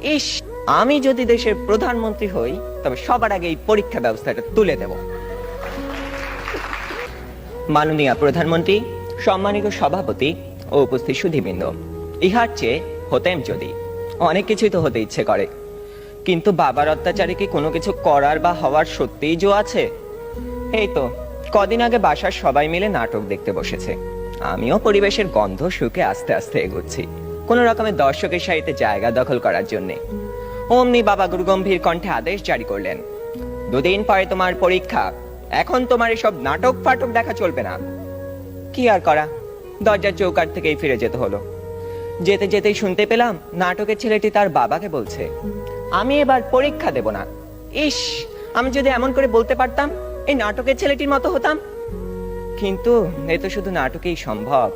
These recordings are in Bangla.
ইস, আমি যদি দেশের প্রধানমন্ত্রী হই তবে সবার আগে এই পরীক্ষা ব্যবস্থাটা তুলে দেব। মাননীয় প্রধানমন্ত্রী, সম্মানিত সভাপতি ও উপস্থিত সুধীবৃন্দ, ইহার চেয়ে হতেম যদি, অনেক কিছুই তো হতে ইচ্ছে করে, কিন্তু বাবার অত্যাচারে কি কোনো কিছু করার বা হওয়ার সত্যিই জো আছে? এই তো কদিন আগে বাসার সবাই মিলে নাটক দেখতে বসেছে, আমিও পরিবেশের গন্ধ শুকে আস্তে আস্তে এগোচ্ছি কোন রকমের দর্শকের সারিতে জায়গা দখল করার জন্যে। অমনি বাবা গুরুগম্ভীর কণ্ঠে আদেশ জারি করলেন, 2 দিন পরে তোমার পরীক্ষা, এখন তোমার এসব নাটক ফাটক দেখা চলবে না। কি আর করা, দরজার চৌকাঠ থেকেই ফিরে যেতে হলো। যেতে যেতেই শুনতে পেলাম নাটকের ছেলেটি তার বাবাকে বলছে, আমি এবার পরীক্ষা দেব না। ইস, আমি যদি এমন করে বলতে পারতাম, এই নাটকের ছেলেটির মতো হতাম। কিন্তু এ তো শুধু নাটকেই সম্ভব।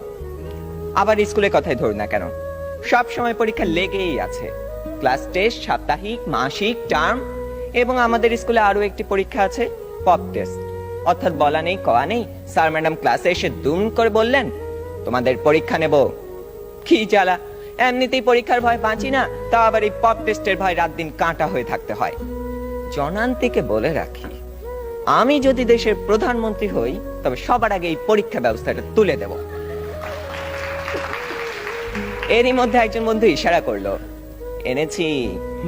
আবার স্কুলের কথাই ধরুন না কেন, সব সময় পরীক্ষা লেগেই আছে। ক্লাস টেস্ট, সাপ্তাহিক, মাসিক, টার্ম, এবং আমাদের স্কুলে আরো একটি পরীক্ষা আছে, পপ টেস্ট। অর্থাৎ বলা নেই কওয়া নেই, স্যার ম্যাডাম ক্লাসে এসে দুম করে বললেন, তোমাদের পরীক্ষা নেব। কি জ্বালা, এমনিতেই পরীক্ষার ভয় বাঁচি না, তা আবার এই পপ টেস্টের ভয় রাত দিন কাঁটা হয়ে থাকতে হয়। জনান্তিকে বলে রাখি, আমি যদি দেশের প্রধানমন্ত্রী হই তবে সবার আগে এই পরীক্ষা ব্যবস্থাটা তুলে দেব। এরই মধ্যে একজন বন্ধু ইশারা করলো, এনেছি।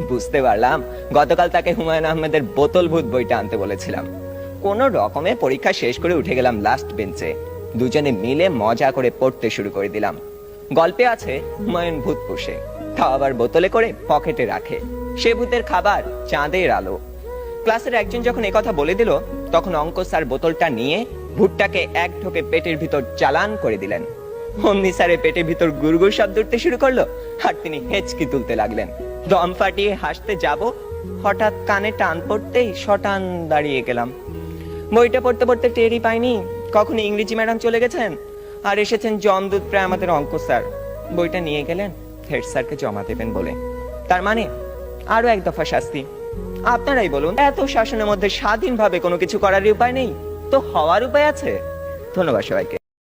বুঝতে পারলাম গতকাল তাকে হুমায়ুন আহমেদের বোতল ভূত বইটা আনতে বলেছিলাম। কোন রকমে পরীক্ষা শেষ করে উঠে গেলাম লাস্ট বেঞ্চে, দুজনে মিলে মজা করে পড়তে শুরু করে দিলাম। গল্পে আছে হুমায়ুন ভূত পোষে, তা আবার বোতলে করে পকেটে রাখে, সে ভূতের খাবার চাঁদের আলো। ক্লাসের একজন যখন একথা বলে দিল, তখন অঙ্ক স্যার বোতলটা নিয়ে ভূতটাকে এক ঢোকে পেটের ভিতর চালান করে দিলেন। অমনি স্যারের পেটের ভিতর গুড়গুড় শব্দ উঠতে শুরু করলো, আর তিনি হেঁচকি তুলতে লাগলেন। দম ফাটিয়ে হাসতে যাব, হঠাৎ কানে টান পড়তেই শটান দাঁড়িয়ে গেলাম। বইটা পড়তে পড়তে টেরই পাইনি কখন ইংরেজি ম্যাডাম চলে গেছেন, আর এসেছেন জমদূত প্রায় আমাদের অঙ্ক স্যার। বইটা নিয়ে গেলেন হেড স্যারকে জমা দেবেন বলে। তার মানে আরো এক দফা শাস্তি। আপনারাই বলুন, এত শাসনের মধ্যে স্বাধীনভাবে কোনো কিছু করার উপায় নেই তো হওয়ার উপায় আছে? ধন্যবাদ সবাইকে।